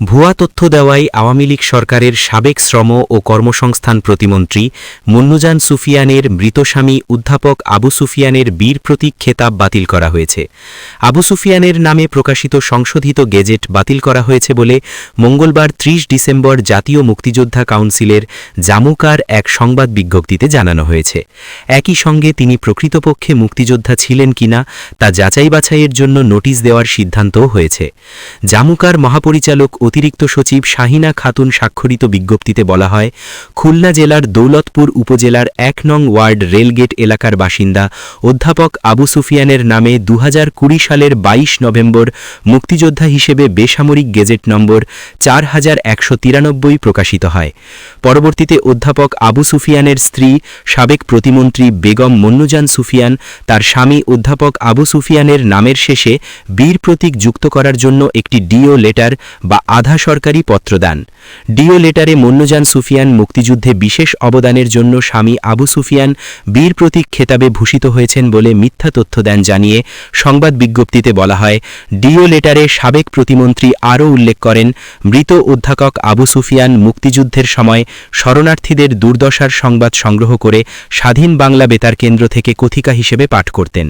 ভুয়া তথ্য দেওয়ায় আওয়ামী লীগ সরকারের সাবেক শ্রম ও কর্মসংস্থান প্রতিমন্ত্রী মুন্নুজান সুফিয়ানের মৃত স্বামী অধ্যাপক আবু সুফিয়ানের বীর প্রতীক খেতাব বাতিল করা হয়েছে। আবু সুফিয়ানের নামে প্রকাশিত সংশোধিত গেজেট বাতিল করা হয়েছে বলে মঙ্গলবার ৩০ ডিসেম্বর জাতীয় মুক্তিযোদ্ধা কাউন্সিলের জামুকার এক সংবাদ বিজ্ঞপ্তিতে জানানো হয়েছে। একই সঙ্গে তিনি প্রকৃতপক্ষে মুক্তিযোদ্ধা ছিলেন কিনা তা যাচাই বাছাইয়ের জন্য নোটিশ দেওয়ার সিদ্ধান্তও হয়েছে। জামুকার মহাপরিচালক অতিরিক্ত সচিব শাহিনা খাতুন স্বাক্ষরিত বিজ্ঞপ্তিতে বলা হয়, খুলনা জেলার দৌলতপুর উপজেলার ১ নং ওয়ার্ড রেলগেট এলাকার বাসিন্দা অধ্যাপক আবু সুফিয়ানের নামে ২০২০ সালের ২২ নভেম্বর মুক্তিযোদ্ধা হিসেবে বেসামরিক গেজেট নম্বর ৪১৯৩ প্রকাশিত হয়। পরবর্তীতে অধ্যাপক আবু সুফিয়ানের স্ত্রী সাবেক প্রতিমন্ত্রী বেগম মুন্নুজান সুফিয়ান তার স্বামী অধ্যাপক আবু সুফিয়ানের নামের শেষে বীর প্রতীক যুক্ত করার জন্য একটি ডিও লেটার বা আধা সরকারি পত্র দেন। ডিও লেটারে মুন্নুজান সুফিয়ান মুক্তিযুদ্ধে বিশেষ অবদানের জন্য স্বামী আবু সুফিয়ান বীর প্রতীক খেতাবে ভূষিত হয়েছেন বলে মিথ্যা তথ্য দেন জানিয়ে সংবাদ বিজ্ঞপ্তিতে বলা হয়, ডিও লেটারে সাবেক প্রতিমন্ত্রী আরও উল্লেখ করেন, মৃত অধ্যাপক আবু সুফিয়ান মুক্তিযুদ্ধের সময় শরণার্থীদের দুর্দশার সংবাদ সংগ্রহ করে স্বাধীন বাংলা বেতার কেন্দ্র থেকে কথিকা হিসেবে পাঠ করতেন।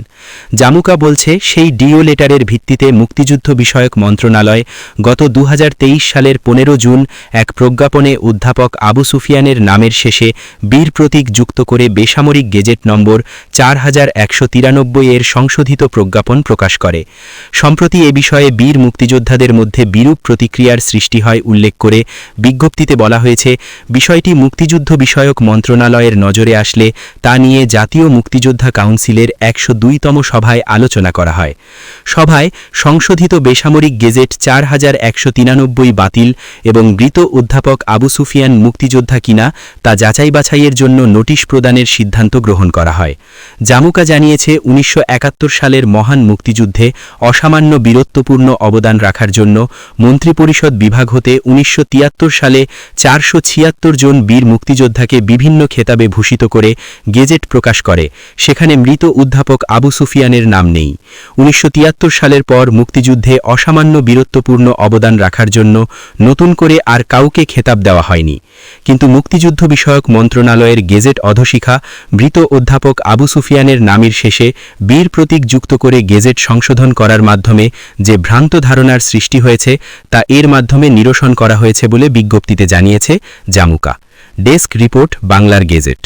জামুকা বলছে, সেই ডিও লেটারের ভিত্তিতে মুক্তিযুদ্ধ বিষয়ক মন্ত্রণালয় গত ২০২৩ সালের ১৫ জুন এক প্রজ্ঞাপনে অধ্যাপক আবু সুফিয়ানের নামের শেষে বীর প্রতীক যুক্ত করে বেসামরিক গেজেট নম্বর ৪১৯৩ এর সংশোধিত প্রজ্ঞাপন প্রকাশ করে। সম্প্রতি এ বিষয়ে বীর মুক্তিযোদ্ধাদের মধ্যে বিরূপ প্রতিক্রিয়ার সৃষ্টি হয় উল্লেখ করে বিজ্ঞপ্তিতে বলা হয়েছে, বিষয়টি মুক্তিযুদ্ধ বিষয়ক মন্ত্রণালয়ের নজরে আসলে তা নিয়ে জাতীয় মুক্তিযোদ্ধা কাউন্সিলের ১০২তম সভায় আলোচনা করা হয়। সভায় সংশোধিত বেসামরিক গেজেট ৪১৯৩ বাতিল এবং মৃত অধ্যাপক আবু সুফিয়ান মুক্তিযোদ্ধা কিনা তা যাচাই বাছাইয়ের জন্য নোটিশ প্রদানের সিদ্ধান্ত গ্রহণ করা হয়। জামুকা জানিয়েছে, ১৯৭১ সালের মহান মুক্তিযুদ্ধে অসামান্য বীরত্বপূর্ণ অবদান রাখার জন্য মন্ত্রিপরিষদ বিভাগ হতে ১৯৭৩ সালে ৪৭৬ জন বীর মুক্তিযোদ্ধাকে বিভিন্ন খেতাবে ভূষিত করে গেজেট প্রকাশ করে, সেখানে মৃত অধ্যাপক আবু সুফিয়ানের নাম নেই। ১৯৭৩ সালের পর মুক্তিযুদ্ধে অসামান্য বীরত্বপূর্ণ অবদান রাখার জন্য নতুন করে আর কাউকে খেতাব দেওয়া হয়নি। কিন্তু মুক্তিযুদ্ধ বিষয়ক মন্ত্রণালয়ের গেজেট অধোশিখা মৃত অধ্যাপক আবু সুফিয়ানের নামের শেষে বীর প্রতীক যুক্ত করে গেজেট সংশোধন করার মাধ্যমে যে ভ্রান্ত ধারণার সৃষ্টি হয়েছে তা এর মাধ্যমে নিরসন করা হয়েছে বলে বিজ্ঞপ্তিতে জানিয়েছে জামুকা। ডেস্ক রিপোর্ট, বাংলার গেজেট।